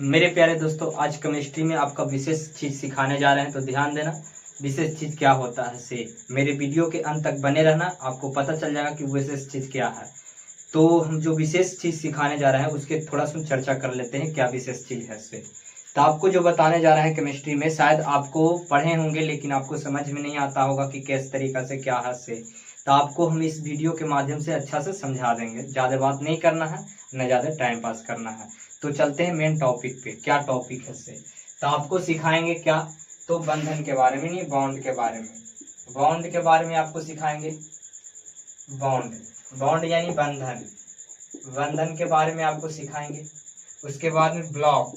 मेरे प्यारे दोस्तों, आज केमिस्ट्री में आपका विशेष चीज सिखाने जा रहे हैं, तो ध्यान देना। विशेष चीज क्या होता है से मेरे वीडियो के अंत तक बने रहना, आपको पता चल जाएगा कि विशेष चीज क्या है। तो हम जो विशेष चीज सिखाने जा रहे हैं उसके थोड़ा सा चर्चा कर लेते हैं, क्या विशेष चीज है से। तो आपको जो बताने जा रहे हैं केमिस्ट्री में, शायद आपको पढ़े होंगे लेकिन आपको समझ में नहीं आता होगा कि किस तरीका से क्या है से। तो आपको हम इस वीडियो के माध्यम से अच्छा से समझा देंगे। ज़्यादा बात नहीं करना है, न ज़्यादा टाइम पास करना है। तो चलते हैं मेन टॉपिक पे। क्या टॉपिक है से, तो आपको सिखाएंगे क्या, तो बंधन के बारे में, नहीं बॉन्ड के बारे में। बॉन्ड के बारे में आपको सिखाएंगे। बॉन्ड, बॉन्ड यानी बंधन, बंधन के बारे में आपको सिखाएंगे। उसके बाद में ब्लॉक,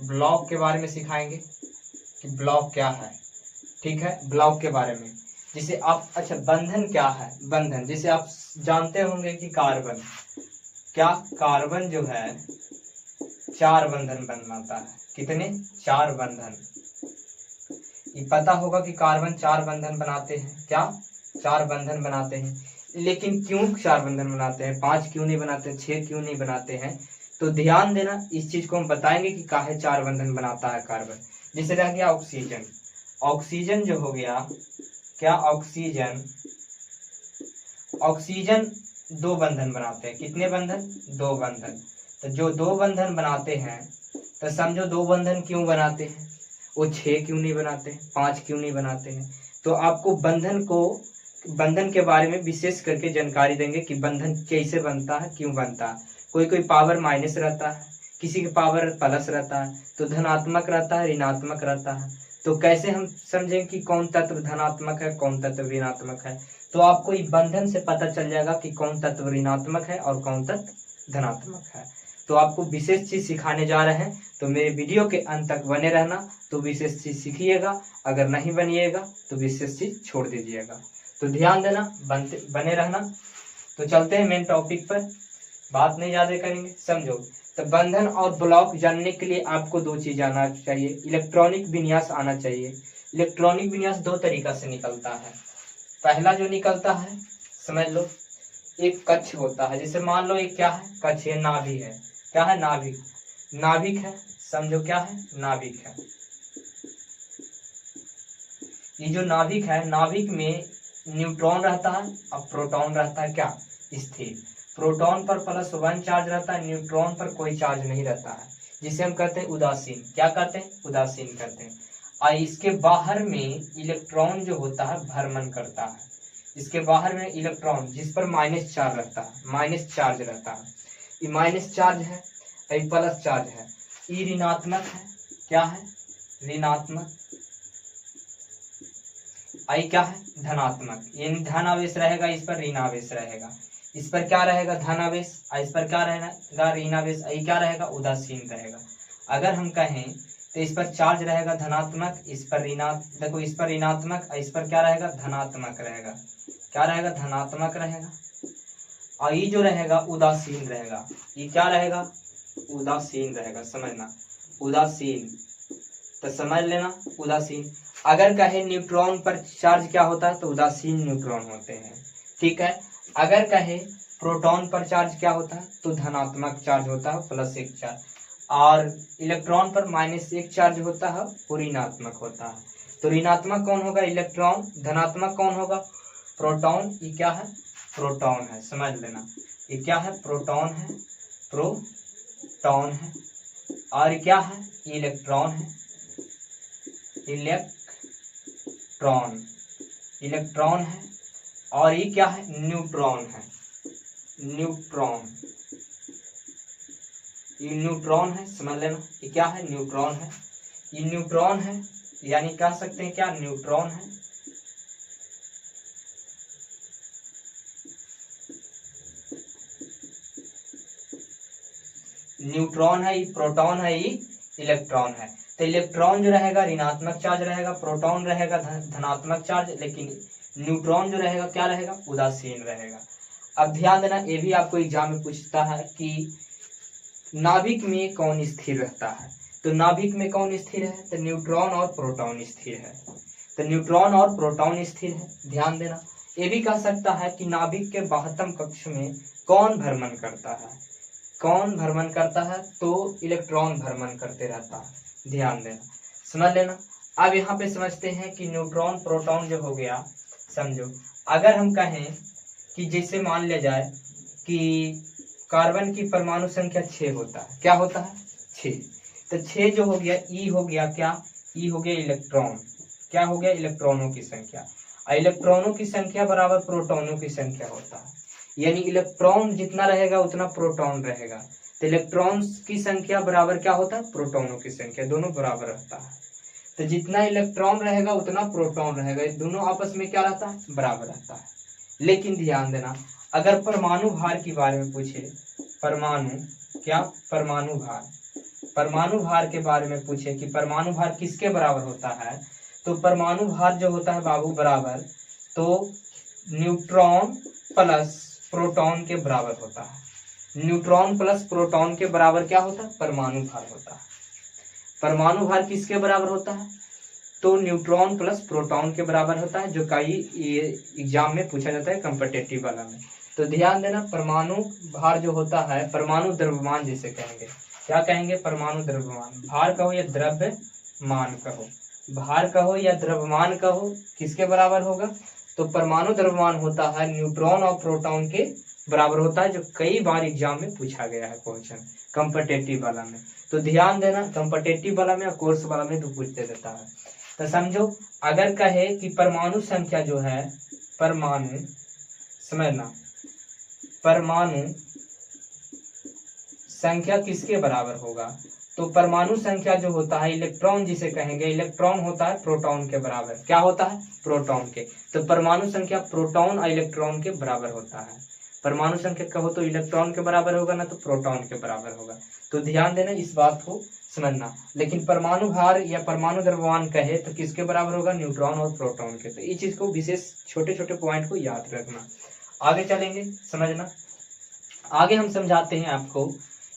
ब्लॉक के बारे में सिखाएंगे कि ब्लॉक क्या है। ठीक है, ब्लॉक के बारे में जिसे आप, अच्छा बंधन क्या है, बंधन जिसे आप जानते होंगे कि कार्बन, क्या कार्बन जो है 4 बंधन बनाता है। कितने? 4 बंधन। ये पता होगा कि कार्बन 4 बंधन बनाते हैं। क्या 4 बंधन बनाते हैं? लेकिन क्यों 4 बंधन बनाते हैं, 5 क्यों नहीं बनाते हैं, 6 क्यों नहीं बनाते हैं? तो ध्यान देना, इस चीज को हम बताएंगे कि काहे 4 बंधन बनाता है कार्बन। जैसे रह गया ऑक्सीजन, ऑक्सीजन जो हो गया, क्या ऑक्सीजन, ऑक्सीजन 2 बंधन बनाते हैं। कितने बंधन? 2 बंधन। तो जो 2 बंधन बनाते हैं, तो समझो 2 बंधन क्यों बनाते हैं, वो 6 क्यों नहीं बनाते हैं, 5 क्यों नहीं बनाते हैं। तो आपको बंधन के बारे में विशेष करके जानकारी देंगे कि बंधन कैसे बनता है, क्यों बनता है। कोई कोई पावर माइनस रहता है, किसी के पावर प्लस रहता है, तो धनात्मक रहता है, ऋणात्मक रहता है। तो कैसे हम समझें कि कौन तत्व धनात्मक है, कौन तत्व ऋणात्मक है। तो आपको इस बंधन से पता चल जाएगा कि कौन तत्व ऋणात्मक है और कौन तत्व धनात्मक है। तो आपको विशेष चीज सिखाने जा रहे हैं, तो मेरे वीडियो के अंत तक बने रहना, तो विशेष चीज सीखिएगा। अगर नहीं बनिएगा तो विशेष चीज छोड़ दीजिएगा। तो ध्यान देना, बने रहना। तो चलते हैं मेन टॉपिक पर, बात नहीं ज्यादा करेंगे, समझो। तो बंधन और ब्लॉक जानने के लिए आपको 2 चीज आना चाहिए। इलेक्ट्रॉनिक विन्यास आना चाहिए। इलेक्ट्रॉनिक विन्यास 2 तरीका से निकलता है। पहला जो निकलता है, समझ लो, एक कक्ष होता है। जैसे मान लो एक क्या है, कक्ष है, नाभि है। क्या है? नाभिक, नाभिक है, समझो क्या है, नाभिक है। ये जो नाभिक है, नाभिक में न्यूट्रॉन रहता है और प्रोटॉन रहता है, क्या स्थिर। प्रोटॉन पर +1 चार्ज रहता है, न्यूट्रॉन पर कोई चार्ज नहीं रहता है, जिसे हम कहते हैं उदासीन। क्या कहते हैं? उदासीन कहते हैं। और इसके बाहर में इलेक्ट्रॉन जो होता है भ्रमण करता है। इसके बाहर में इलेक्ट्रॉन जिस पर माइनस चार्ज रहता है, माइनस चार्ज रहता है। ये माइनस चार्ज है, ये प्लस चार्ज है। ये ऋणात्मक है, क्या है? ऋणात्मक। आई क्या है? धनात्मक। यानी धन आवेश रहेगा, इस पर ऋण आवेश रहेगा। इस पर क्या रहेगा? धन आवेश, और इस पर क्या रहेगा? ऋण आवेश। आई क्या रहेगा? उदासीन रहेगा। अगर हम कहें तो इस पर चार्ज रहेगा धनात्मक, इस पर देखो इस पर ऋणात्मक, और इस पर क्या रहेगा? धनात्मक रहेगा। क्या रहेगा? धनात्मक रहेगा। और ये जो रहेगा उदासीन रहेगा। ये क्या रहेगा? उदासीन रहेगा। समझना, उदासीन, तो समझ लेना उदासीन। अगर कहे न्यूट्रॉन पर चार्ज क्या होता है, तो उदासीन न्यूट्रॉन होते हैं। ठीक है। अगर कहे प्रोटॉन पर चार्ज क्या होता है, तो धनात्मक चार्ज होता है, +1 चार्ज। और इलेक्ट्रॉन पर -1 चार्ज होता है, वो ऋणात्मक होता है। तो ऋणात्मक कौन होगा? इलेक्ट्रॉन। धनात्मक कौन होगा? प्रोटॉन। ये क्या है? प्रोटॉन है। समझ लेना, ये क्या है? प्रोटॉन है, प्रोटॉन है। और ये क्या है? इलेक्ट्रॉन है, इलेक्ट्रॉन, इलेक्ट्रॉन है। और ये क्या है? न्यूट्रॉन है, न्यूट्रॉन। ये न्यूट्रॉन है, समझ लेना। ये क्या है? न्यूट्रॉन है। ये न्यूट्रॉन है, यानी कह सकते हैं क्या? न्यूट्रॉन है। न्यूट्रॉन है, ये प्रोटॉन है, ये इलेक्ट्रॉन है। तो इलेक्ट्रॉन जो रहेगा ऋणात्मक चार्ज रहेगा, प्रोटॉन रहेगा धनात्मक चार्ज, लेकिन न्यूट्रॉन जो रहेगा क्या रहेगा? उदासीन रहेगा। अब ध्यान देना, ये भी आपको एग्जाम में पूछता है कि नाभिक में कौन स्थिर रहता है। तो नाभिक में कौन स्थिर है? तो न्यूट्रॉन और प्रोटॉन स्थिर है। तो न्यूट्रॉन और प्रोटॉन स्थिर है। ध्यान देना, ये भी कह सकता है कि नाभिक के बाह्यतम कक्ष में कौन भ्रमण करता है। कौन भ्रमण करता है? तो इलेक्ट्रॉन भ्रमण करते रहता है। ध्यान देना, समझ लेना। अब यहाँ पे समझते हैं कि न्यूट्रॉन प्रोटॉन जो हो गया, समझो अगर हम कहें कि जैसे मान लिया जाए कि कार्बन की परमाणु संख्या 6 होता है, क्या होता है? 6। तो 6 जो हो गया, ई हो गया क्या? ई हो गया इलेक्ट्रॉन। क्या हो गया? इलेक्ट्रॉनों की संख्या। इलेक्ट्रॉनों की संख्या बराबर प्रोटॉनों की संख्या होता है, यानी इलेक्ट्रॉन जितना रहेगा उतना प्रोटॉन रहेगा। तो इलेक्ट्रॉन्स की संख्या बराबर क्या होता है? प्रोटॉनों की संख्या, दोनों बराबर रहता है। तो जितना इलेक्ट्रॉन रहेगा उतना प्रोटॉन रहेगा, ये दोनों आपस में क्या रहता है? बराबर रहता है। लेकिन ध्यान देना, अगर परमाणु भार के बारे में पूछे, परमाणु क्या? परमाणु भार, परमाणु भार के बारे में पूछे कि परमाणु भार किसके बराबर होता है, तो परमाणु भार जो होता है बाबू बराबर, तो न्यूट्रॉन प्लस प्रोटॉन के बराबर होता है। न्यूट्रॉन प्लस प्रोटॉन के बराबर क्या होता है? परमाणु भार होता है। परमाणु भार किसके बराबर होता है? तो न्यूट्रॉन प्लस प्रोटॉन के बराबर होता है, जो कई एग्जाम में पूछा जाता है कॉम्पिटिटिव वाला में। तो ध्यान देना, परमाणु भार जो होता है, परमाणु द्रव्यमान जिसे कहेंगे, क्या कहेंगे? परमाणु द्रव्यमान। भार कहो या द्रव्यमान कहो, भार कहो या द्रव्यमान कहो, किसके बराबर होगा? तो परमाणु द्रव्यमान होता है न्यूट्रॉन और प्रोटॉन के बराबर होता है, जो कई बार एग्जाम में पूछा गया है क्वेश्चन कॉम्पिटिटिव वाला में। तो ध्यान देना, कॉम्पिटिटिव वाला में और कोर्स वाला में तो पूछ दे देता है। तो समझो, अगर कहे कि परमाणु संख्या जो है, परमाणु, समझना, परमाणु संख्या किसके बराबर होगा, तो परमाणु संख्या जो होता है, इलेक्ट्रॉन जिसे कहेंगे, इलेक्ट्रॉन होता है प्रोटॉन के बराबर। क्या होता है? प्रोटॉन के। तो परमाणु संख्या प्रोटॉन और इलेक्ट्रॉन के बराबर होता है। परमाणु संख्या कहो तो इलेक्ट्रॉन के बराबर होगा ना, तो प्रोटॉन के बराबर होगा। तो ध्यान देना, इस बात को समझना। लेकिन परमाणु भार या परमाणु द्रव्यमान कहे तो किसके बराबर होगा? न्यूट्रॉन और प्रोटॉन के। तो इस चीज को विशेष छोटे छोटे पॉइंट को याद रखना। आगे चलेंगे, समझना। आगे हम समझाते हैं आपको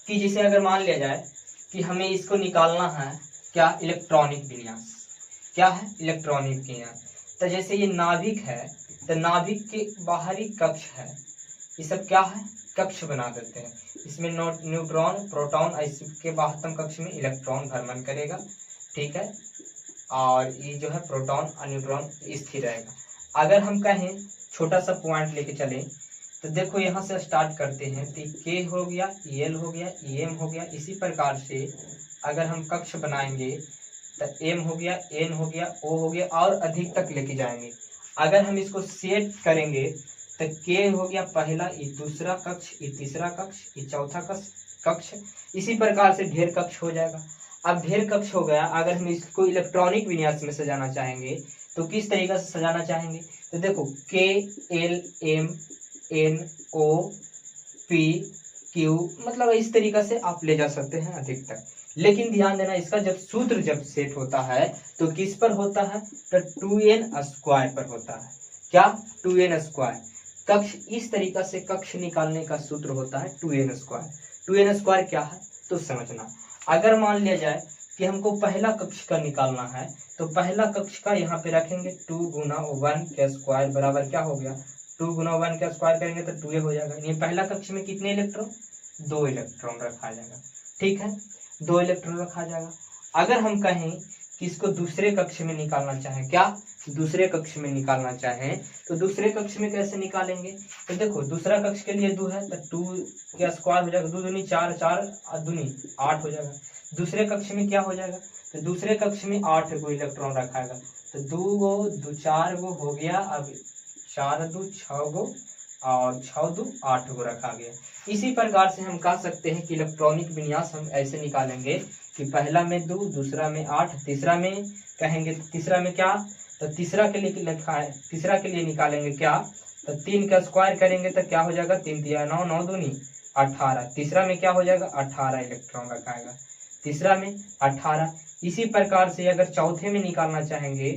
कि जैसे अगर मान लिया जाए कि हमें इसको निकालना है, क्या? इलेक्ट्रॉनिक विन्यास। क्या है? इलेक्ट्रॉनिक विन्यास। तो जैसे ये नाभिक है, तो नाभिक के बाहरी कक्ष है, ये सब क्या है? कक्ष बना देते हैं। इसमें न्यूट्रॉन, प्रोटॉन, इसके बाह्यतम कक्ष में इलेक्ट्रॉन भ्रमण करेगा, ठीक है, और ये जो है प्रोटॉन और न्यूट्रॉन स्थिर रहेगा। अगर हम कहें छोटा सा पॉइंट लेके चलें, तो देखो यहाँ से स्टार्ट करते हैं, तो के हो गया, एल हो गया, एम हो गया। इसी प्रकार से अगर हम कक्ष बनाएंगे तो एम हो गया, एन हो गया, ओ हो गया, और अधिक तक लेके जाएंगे। अगर हम इसको सेट करेंगे तो के हो गया पहला, ये दूसरा कक्ष, ये तीसरा कक्ष, ये चौथा कक्ष, इसी प्रकार से ढेर कक्ष हो जाएगा। अब ढेर कक्ष हो गया, अगर हम इसको इलेक्ट्रॉनिक विन्यास में सजाना चाहेंगे तो किस तरीके से सजाना चाहेंगे? तो देखो, K L M N O P Q, मतलब इस तरीके से आप ले जा सकते हैं अधिक तक। लेकिन ध्यान देना, इसका जब सूत्र जब सेट होता है तो किस पर होता है? तो 2n स्क्वायर पर होता है। क्या? 2n square. कक्ष, इस तरीका से कक्ष निकालने का सूत्र होता है 2n स्क्वायर। 2n स्क्वायर क्या है तो समझना। अगर मान लिया जाए कि हमको पहला कक्ष का निकालना है, तो पहला कक्ष का यहाँ पे रखेंगे 2 गुना 1 का स्क्वायर बराबर क्या हो गया? 2 गुना 1 का स्क्वायर करेंगे तो 2 हो जाएगा। ये पहला कक्ष में कितने इलेक्ट्रॉन? 2 इलेक्ट्रॉन रखा जाएगा, ठीक है, 2 इलेक्ट्रॉन रखा जाएगा। अगर हम कहें कि इसको दूसरे कक्ष में निकालना चाहें, क्या? दूसरे कक्ष में निकालना चाहें तो दूसरे कक्ष में कैसे निकालेंगे? तो देखो, दूसरा कक्ष के लिए 2 है तो 2 का स्क्वायर हो जाएगा, 2 दूनी 4, 4 दूनी 8 हो जाएगा। दूसरे कक्ष में क्या हो जाएगा? तो दूसरे कक्ष में 8 गो इलेक्ट्रॉन रखाएगा, तो 2 गो 2 4 गो हो गया। अब 4 2 6 गो और 6 2 8 गो रखा गया। इसी प्रकार से हम कह सकते हैं कि इलेक्ट्रॉनिक विन्यास हम ऐसे निकालेंगे कि पहला में 2, दूसरा में 8, तीसरा में कहेंगे, तीसरा में क्या? तो तीसरा के लिए लिखा है, तीसरा के लिए निकालेंगे क्या? तो 3 का स्क्वायर करेंगे तो क्या हो जाएगा? 3 3 9, 9 दूनी 18। तीसरा में क्या हो जाएगा? 18 इलेक्ट्रॉन रखाएगा, तीसरा में 18। इसी प्रकार से अगर चौथे में निकालना चाहेंगे,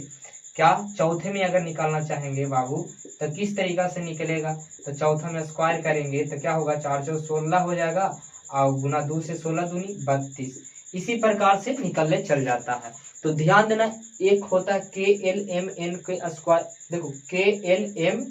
क्या? चौथे में अगर निकालना चाहेंगे बाबू तो किस तरीका से निकलेगा? तो चौथा में स्क्वायर करेंगे तो क्या होगा? 4 4 16 हो जाएगा, और गुना 2 से 16 दूनी 32। इसी प्रकार से निकलने चल जाता है। तो ध्यान देना, एक होता है के एल एम एन के स्क्वायर। देखो, के एल एम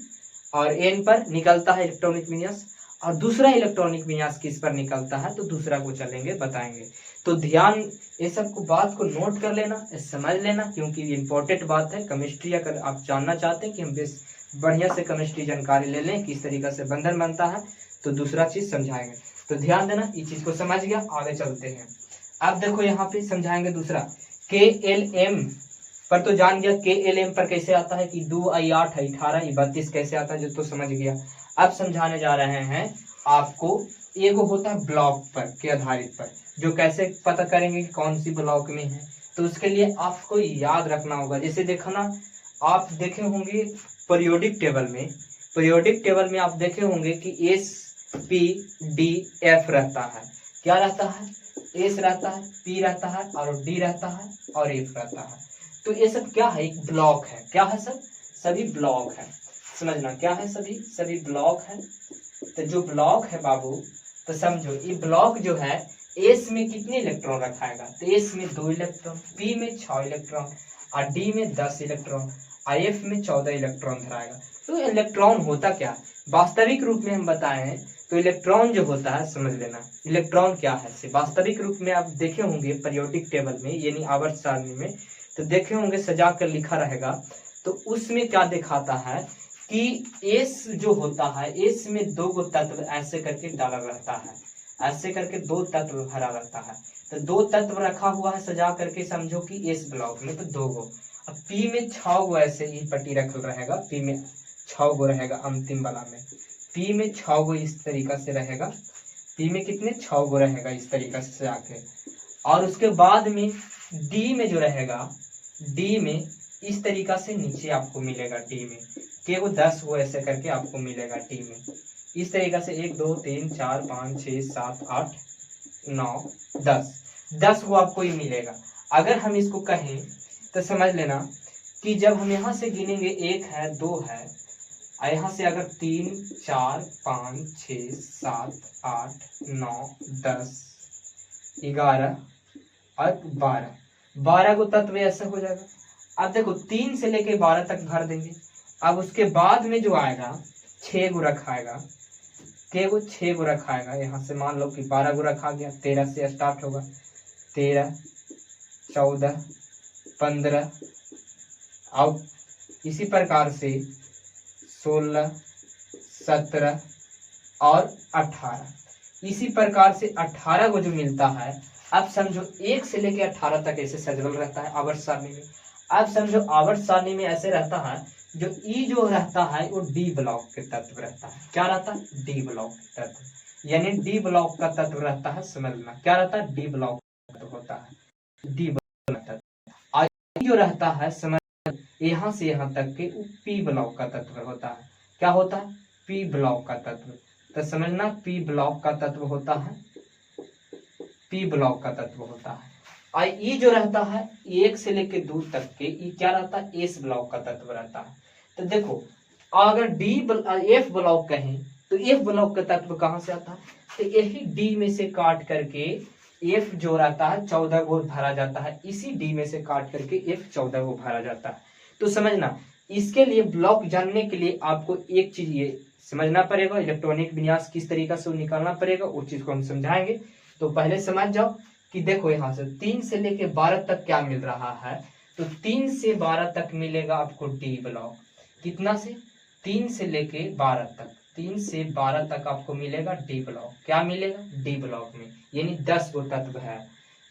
और एन पर निकलता है इलेक्ट्रॉनिक विन्यास, और दूसरा इलेक्ट्रॉनिक विन्यास किस पर निकलता है, तो दूसरा को चलेंगे बताएंगे। तो ध्यान ये सब को बात को नोट कर लेना, समझ लेना, क्योंकि ये इंपॉर्टेंट बात है। केमिस्ट्री अगर आप जानना चाहते हैं कि हम बेस बढ़िया से केमिस्ट्री जानकारी ले लें, किस तरीके से बंधन बनता है, तो दूसरा चीज समझाएंगे। तो ध्यान देना, इस चीज को समझ गया, आगे चलते हैं। अब देखो यहाँ पे समझाएंगे दूसरा KLM पर, तो जान गया KLM पर कैसे आता है कि 2 I 8 I 18 I 32 कैसे आता है, जो तो समझ गया। अब समझाने जा रहे हैं आपको, एगो होता है ब्लॉक पर के आधारित पर, जो कैसे पता करेंगे कि कौन सी ब्लॉक में है। तो उसके लिए आपको याद रखना होगा, जैसे देखो ना, आप देखे होंगे पीरियोडिक टेबल में आप देखे होंगे कि SPDF रहता है। क्या रहता है? S रहता है, P रहता है और D रहता है और F रहता है। तो ये सब क्या है? एक ब्लॉक है। क्या है? सब सभी ब्लॉक है, समझना क्या है, सभी ब्लॉक है। तो जो ब्लॉक है बाबू, तो समझो ये ब्लॉक जो है, S में कितने इलेक्ट्रॉन रखाएगा, तो S में 2 इलेक्ट्रॉन, P में 6 इलेक्ट्रॉन और D में 10 इलेक्ट्रॉन और F में 14 इलेक्ट्रॉन धराएगा। तो इलेक्ट्रॉन होता क्या, वास्तविक रूप में हम बताएं तो इलेक्ट्रॉन जो होता है, समझ लेना इलेक्ट्रॉन क्या है। वास्तविक रूप में आप देखे होंगे पीरियोडिक टेबल में, यानी आवर्त सारणी में, तो देखे होंगे सजा कर लिखा रहेगा। तो उसमें क्या दिखाता है कि S जो होता है, S में 2 गो तत्व ऐसे करके डाला रहता है, ऐसे करके 2 तत्व भरा रहता है। तो 2 तत्व रखा हुआ है सजा करके, समझो कि S ब्लॉक में तो 2 गो। अब P में 6 गो ऐसे ही पट्टी रखल रहेगा, P में 6 गो रहेगा अंतिम वाला में, P में 6 गो इस तरीका से रहेगा, P में कितने 6 गो रहेगा इस तरीका से आके। और उसके बाद में D में जो रहेगा, D में इस तरीका से नीचे आपको मिलेगा, D में के वो 10 गो ऐसे करके आपको मिलेगा D में इस तरीका से 1 2 3 4 5 6 7 8 9 10 गो आपको ये मिलेगा। अगर हम इसको कहें तो समझ लेना कि जब हम यहाँ से गिनेंगे 1 है 2 है, यहाँ से अगर 3 4 5 6 7 8 9 10 11 और 12 को तत्व ऐसा हो जाएगा। अब देखो 3 से लेके 12 तक भर देंगे। अब उसके बाद में जो आएगा 6 गो रखाएगा, के गो 6 गो रखाएगा। यहाँ से मान लो कि 12 गो रखा गया, 13 से स्टार्ट होगा, 13 14 15 अब इसी प्रकार से 16 17 और 18, इसी प्रकार से 18 को जो मिलता है। अब समझो 1 से लेके 18 तक ऐसे सजल रहता है आवर्त सारणी में। अब समझो आवर्त सारणी में ऐसे रहता है, जो ई जो रहता है वो डी ब्लॉक के तत्व रहता है। क्या रहता है? डी ब्लॉक तत्व, यानी डी ब्लॉक का तत्व रहता है। समझना क्या रहता है? डी ब्लॉक तत्व होता है, डी ब्लॉक तत्व। और जो रहता है, समझ यहाँ से यहाँ तक के पी ब्लॉक का तत्व होता है। क्या होता है? पी ब्लॉक का तत्व। तो समझना पी ब्लॉक का तत्व होता है, पी ब्लॉक का तत्व होता है। और ई जो रहता है 1 से लेकर 2 तक के, ई क्या रहता है? एस ब्लॉक का तत्व रहता है। तो देखो अगर एफ ब्लॉक कहें तो एफ ब्लॉक का तत्व कहाँ से आता है? तो यही डी में से काट करके एफ जो रहता है 14 गो भरा जाता है, इसी डी में से काट करके एफ 14 गो भरा जाता है। तो समझना, इसके लिए ब्लॉक जानने के लिए आपको एक चीज ये समझना पड़ेगा, इलेक्ट्रॉनिक विन्यास किस तरीका से निकालना पड़ेगा, उस चीज को हम समझाएंगे। तो पहले समझ जाओ कि देखो यहाँ से 3 से लेके 12 तक क्या मिल रहा है। तो 3 से 12 तक मिलेगा आपको डी ब्लॉक। कितना से? 3 से लेके 12 तक, 3 से 12 तक आपको मिलेगा डी ब्लॉक। क्या मिलेगा? डी ब्लॉक में, यानी 10 गो तत्व है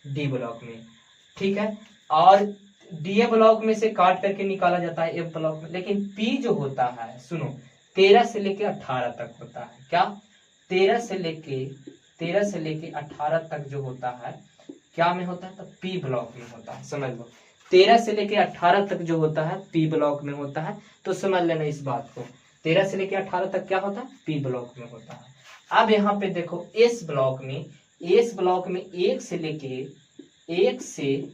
डी ब्लॉक में, ठीक है। और डी ब्लॉक में से काट करके निकाला जाता है एफ ब्लॉक में। लेकिन पी जो होता है, सुनो, 13 से लेके 18 तक होता है। क्या? 13 से लेके 18 तक जो होता है, क्या में होता है? तो पी ब्लॉक में होता है। समझ लो, 13 से लेके 18 तक जो होता है पी ब्लॉक में होता है। तो समझ लेना इस बात को, 13 से लेके 18 तक क्या होता है? पी ब्लॉक में होता है। अब यहाँ पे देखो एस ब्लॉक में 1 से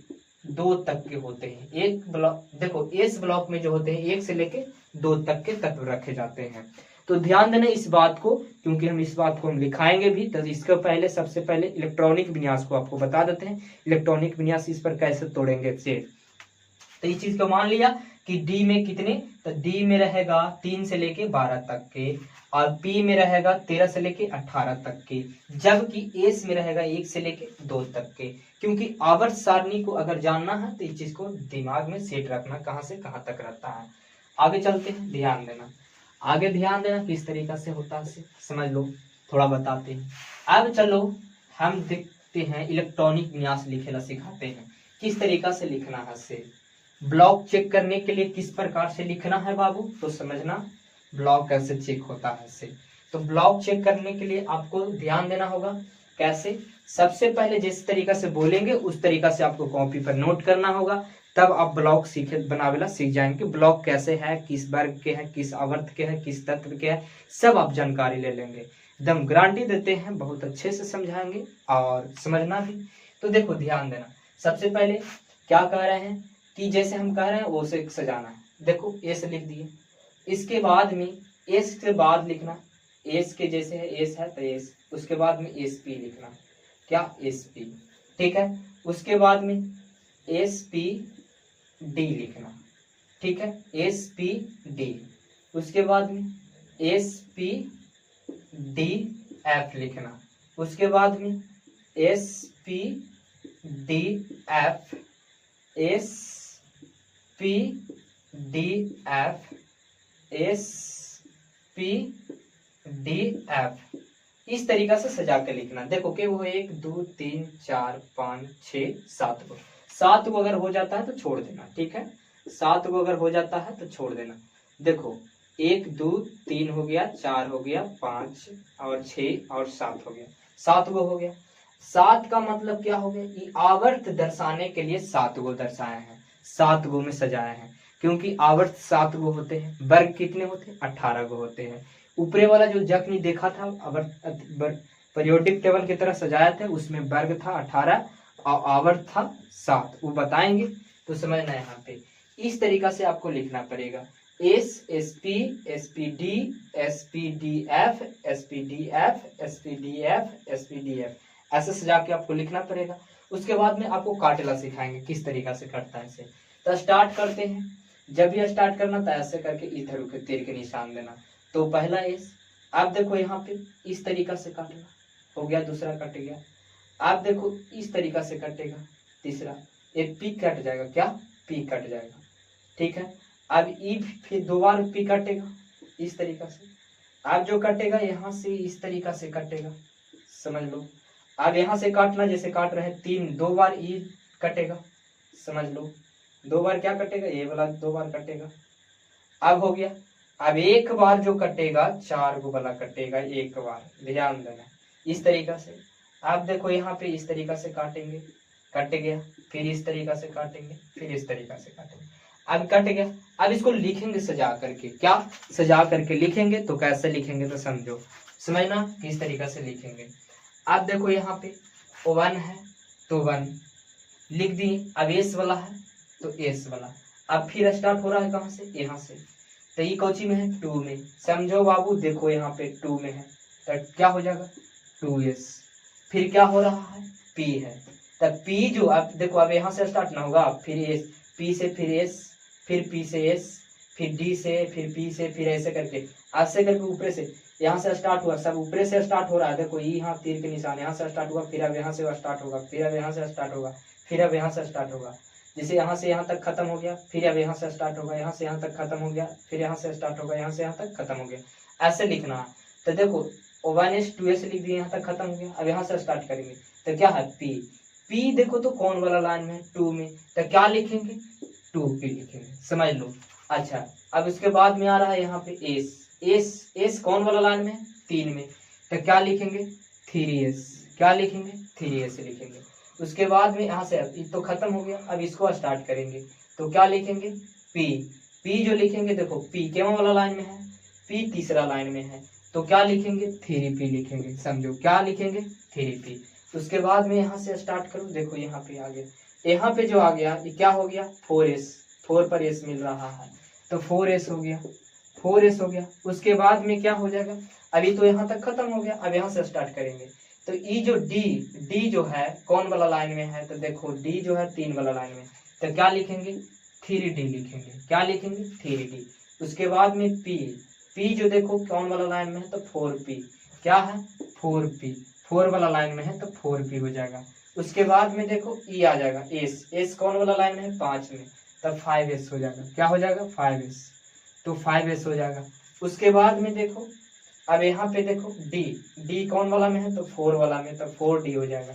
2 तक के होते हैं। एक ब्लॉक देखो, एस ब्लॉक में जो होते हैं 1 से लेके 2 तक के तत्व रखे जाते हैं। तो ध्यान देना इस बात को, क्योंकि हम इस बात को हम लिखाएंगे भी। तो इसके पहले सबसे पहले इलेक्ट्रॉनिक विन्यास को आपको बता देते हैं। इलेक्ट्रॉनिक विन्यास इस पर कैसे तोड़ेंगे से तो इस चीज को मान लिया कि डी में कितने, तो डी में रहेगा 3 से लेके 12 तक के, और पी में रहेगा 13 से लेके 18 तक के, जबकि एस में रहेगा 1 से लेके 2 तक के। क्योंकि आवर्त सारणी को अगर जानना है तो इस चीज को दिमाग में सेट रखना, कहाँ से कहाँ तक रहता है। आगे चलते हैं, ध्यान देना, आगे ध्यान देना किस तरीका से होता है, समझ लो, थोड़ा बताते हैं। अब चलो हम देखते हैं इलेक्ट्रॉनिक विन्यास लिखेला सिखाते हैं, किस तरीका से लिखना है से। ब्लॉक चेक करने के लिए किस प्रकार से लिखना है बाबू, तो समझना ब्लॉक कैसे चेक होता है से। तो ब्लॉक चेक करने के लिए आपको ध्यान देना होगा कैसे। सबसे पहले जिस तरीका से बोलेंगे उस तरीका से आपको कॉपी पर नोट करना होगा, तब आप ब्लॉक बनावेला सीख जाएंगे। ब्लॉक कैसे है, किस वर्ग के हैं, किस आवर्त के हैं, किस तत्व के हैं, सब आप जानकारी ले लेंगे। एकदम गारंटी देते हैं, बहुत अच्छे से समझाएंगे और समझना भी। तो देखो ध्यान देना, सबसे पहले क्या कह रहे हैं कि जैसे हम कह रहे हैं वो से सजाना है। देखो एस लिख दिए, इसके बाद में एस के बाद लिखना, एस के जैसे है एस है तो एस, उसके बाद में एस पी लिखना, क्या एस पी, ठीक है। उसके बाद में एस पी डी लिखना, ठीक है, एस पी डी। उसके बाद में एस पी डी एफ लिखना, उसके बाद में S P D F, S P D F, S P D F, इस तरीका से सजा के लिखना। देखो कि वो 1 2 3 4 5 6 7 को, 7 को अगर हो जाता है तो छोड़ देना, ठीक है, 7 को अगर हो जाता है तो छोड़ देना। देखो 1 2 3 हो गया, 4 हो गया, 5 और 6 और 7 हो गया, 7 को हो गया। 7 का मतलब क्या हो गया कि आवर्त दर्शाने के लिए 7 को दर्शाए हैं, 7 को में सजाए हैं, क्योंकि आवर्त 7 को होते हैं, वर्ग कितने होते हैं 18 को होते हैं। ऊपरे वाला जो जख्म देखा था आवर्त पीरियोडिक टेबल की तरह सजाया था, उसमें वर्ग था 18 और आवर्त था 7, वो बताएंगे तो समझना। यहाँ पे इस तरीका से आपको लिखना पड़ेगा, S S P S P D S P D F S P D F S P D F S P D F, ऐसे सजा के आपको लिखना पड़ेगा। उसके बाद में आपको काटेला सिखाएंगे किस तरीका से कटता है इसे। तो स्टार्ट करते हैं, जब भी स्टार्ट करना तो ऐसे करके इधर के तीर के निशान देना। तो पहला एस, आप देखो यहाँ पे इस तरीका से काटना, हो गया, दूसरा कट गया। आप देखो इस तरीका से कटेगा, तीसरा एक पी कट जाएगा, क्या पी कट जाएगा, ठीक है। अब ई फिर 2 बार पी कटेगा इस तरीका से। अब जो कटेगा यहाँ से इस तरीका से कटेगा, समझ लो। अब यहाँ से काटना, जैसे काट रहे हैं 3, 2 बार ई कटेगा, समझ लो, 2 बार क्या कटेगा, ये वाला 2 बार कटेगा। अब हो गया, अब एक बार जो कटेगा 4 को वाला कटेगा एक बार, ध्यान देना इस तरीका से। आप देखो यहाँ पे इस तरीका से काटेंगे, कट गया, फिर इस तरीका से काटेंगे, फिर इस तरीका से काटेंगे, अब कट गया। अब इसको लिखेंगे सजा करके, क्या सजा करके लिखेंगे। तो कैसे लिखेंगे तो समझो, समझना किस तरीका से लिखेंगे। आप देखो यहाँ पे 1 है तो 1 लिख दिए, अब एस वाला है तो एस वाला, अब फिर स्टार्ट हो रहा है कहाँ से, यहाँ से। तो ये कौची में है 2 में, समझो बाबू, देखो यहाँ पे 2 में है तो क्या हो जाएगा 2s। फिर क्या हो रहा है p है, तब p जो, अब देखो अब यहाँ से स्टार्ट ना होगा, फिर s, p से फिर s, फिर p से s, फिर d से, फिर p से, फिर ऐसे करके ऊपर से यहाँ से स्टार्ट हुआ, सब ऊपर से स्टार्ट हो रहा है। देखो यहाँ तीर के निशान, यहाँ से स्टार्ट हुआ, फिर अब यहाँ से स्टार्ट होगा, फिर अब यहाँ से स्टार्ट होगा, फिर अब यहाँ से स्टार्ट होगा, जैसे यहाँ से यहाँ तक खत्म हो गया, फिर अब यहाँ से स्टार्ट होगा, यहाँ से यहाँ तक खत्म हो गया, फिर यहाँ से स्टार्ट होगा, यहाँ से यहाँ तक खत्म हो गया, ऐसे लिखना है। तो देखो 1s 2s लिख दिए, यहाँ तक खत्म हो गया। अब यहाँ से स्टार्ट करेंगे तो क्या है p देखो तो कौन वाला लाइन में 2 में, तो क्या लिखेंगे 2p लिखेंगे, समझ लो। अच्छा, अब उसके बाद में आ रहा है यहाँ पे s कौन वाला लाइन में 3 में, तो क्या लिखेंगे 3s, क्या लिखेंगे 3s लिखेंगे। उसके बाद में यहाँ से तो खत्म हो गया, अब इसको स्टार्ट करेंगे तो क्या लिखेंगे p जो लिखेंगे, देखो p केवल वाला लाइन में है, p तीसरा लाइन में है, तो क्या लिखेंगे 3p लिखेंगे, समझो क्या लिखेंगे 3p। उसके बाद में यहाँ से स्टार्ट करो, देखो यहाँ पे आ गया, यहाँ पे जो आ गया ये क्या हो गया 4s, 4 पर s मिल रहा है तो 4s हो गया, 4s हो गया। उसके बाद में क्या हो जाएगा, अभी तो यहाँ तक खत्म हो गया, अब यहाँ से स्टार्ट करेंगे तो ई जो डी जो है कौन वाला लाइन में है, तो देखो डी जो है 3 वाला लाइन में, तो क्या लिखेंगे 3D लिखेंगे। क्या लिखेंगे? 3D। उसके बाद में P जो देखो कौन वाला लाइन में है तो 4P। क्या है? 4P। 4 वाला लाइन में है तो 4P हो जाएगा। उसके बाद में देखो E आ जाएगा, S कौन वाला लाइन में है? 5 में, तब 5S हो जाएगा। क्या हो जाएगा? 5S। तो 5S हो जाएगा। उसके बाद में देखो अब यहाँ पे देखो D कौन वाला में है तो 4 वाला में, तो 4D हो जाएगा।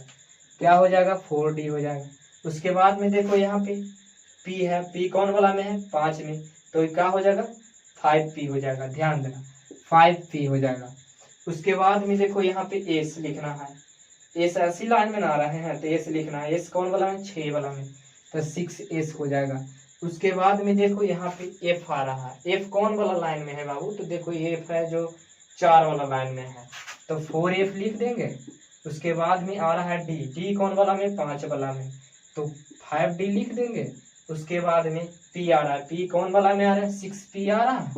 क्या हो जाएगा? 4D हो जाएगा। उसके बाद में देखो यहाँ पे P है, P कौन वाला में है? 5 में, तो क्या हो जाएगा? 5P हो जाएगा। ध्यान देना 5P हो जाएगा। उसके बाद में देखो यहाँ पे S लिखना है, S ऐसी लाइन में ना रहे हैं तो S लिखना है। S कौन वाला में? 6 वाला में, तो 6S हो जाएगा। उसके बाद में देखो यहाँ पे F आ रहा है, F कौन वाला लाइन में है बाबू? तो देखो F है जो 4 वाला लाइन में है, तो 4F लिख देंगे। उसके बाद में आ रहा है D कौन वाला में? 5 वाला में, तो 5D लिख देंगे। उसके बाद में P आ रहा है, P कौन वाला में आ रहा है? 6P आ रहा है,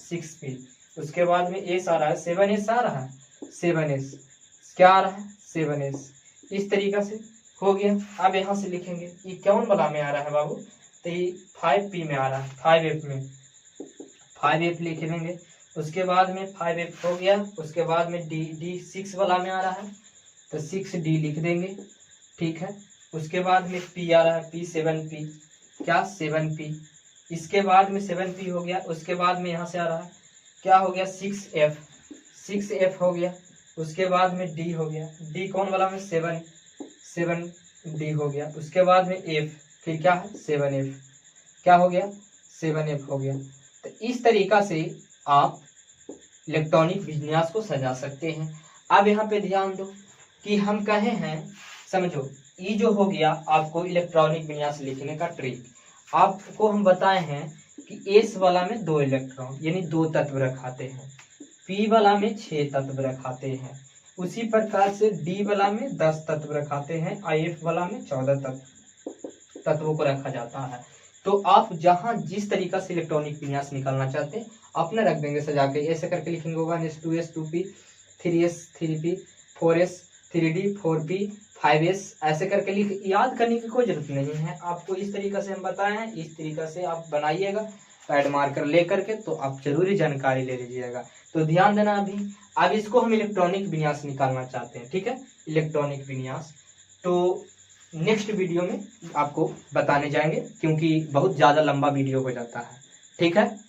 6P। उसके बाद में S आ रहा है, 7S आ रहा है, 7S। क्या आ रहा है? 7S। इस तरीका से हो गया। अब यहाँ से लिखेंगे ये कौन वाला में आ रहा है बाबू? तो ये 5P में आ रहा है, 5F में, 5F लिख लेंगे। उसके बाद में 5F हो गया। उसके बाद में D 6 वाला में आ रहा है, तो 6D लिख देंगे। ठीक है। उसके बाद में P आ रहा है, P 7P। क्या? 7P। इसके बाद में 7P हो गया। उसके बाद में यहाँ से आ रहा है, क्या हो गया? 6F, 6F हो गया। उसके बाद में D हो गया, D कौन वाला में? 7D हो गया। उसके बाद में F, फिर क्या है? 7F। क्या हो गया? 7F हो गया। तो इस तरीका से आप इलेक्ट्रॉनिक विन्यास को सजा सकते हैं। अब यहाँ पे ध्यान दो कि हम कहे हैं, समझो, ये जो हो गया आपको इलेक्ट्रॉनिक विन्यास लिखने का ट्रिक। आपको हम बताए हैं कि S वाला में 2 इलेक्ट्रॉन यानी 2 तत्व रखाते हैं, P वाला में 6 तत्व रखाते हैं, उसी प्रकार से D वाला में 10 तत्व रखाते हैं, F वाला में 14 तत्वों को रखा जाता है। तो आप जहां जिस तरीका से इलेक्ट्रॉनिक विन्यास निकालना चाहते हैं अपने रख देंगे सजा के। ऐसे करके लिखेंगे 1S 2S 2P 3S 3P 4S 3D 4P 5S, ऐसे करके लिख। याद करने की कोई जरूरत नहीं है, आपको इस तरीका से हम बताए हैं, इस तरीका से आप बनाइएगा पैड मार्कर लेकर के, तो आप जरूरी जानकारी ले लीजिएगा। तो ध्यान देना। अब इसको हम इलेक्ट्रॉनिक विन्यास निकालना चाहते हैं। ठीक है, इलेक्ट्रॉनिक विन्यास तो नेक्स्ट वीडियो में आपको बताने जाएंगे, क्योंकि बहुत ज़्यादा लंबा वीडियो हो जाता है। ठीक है।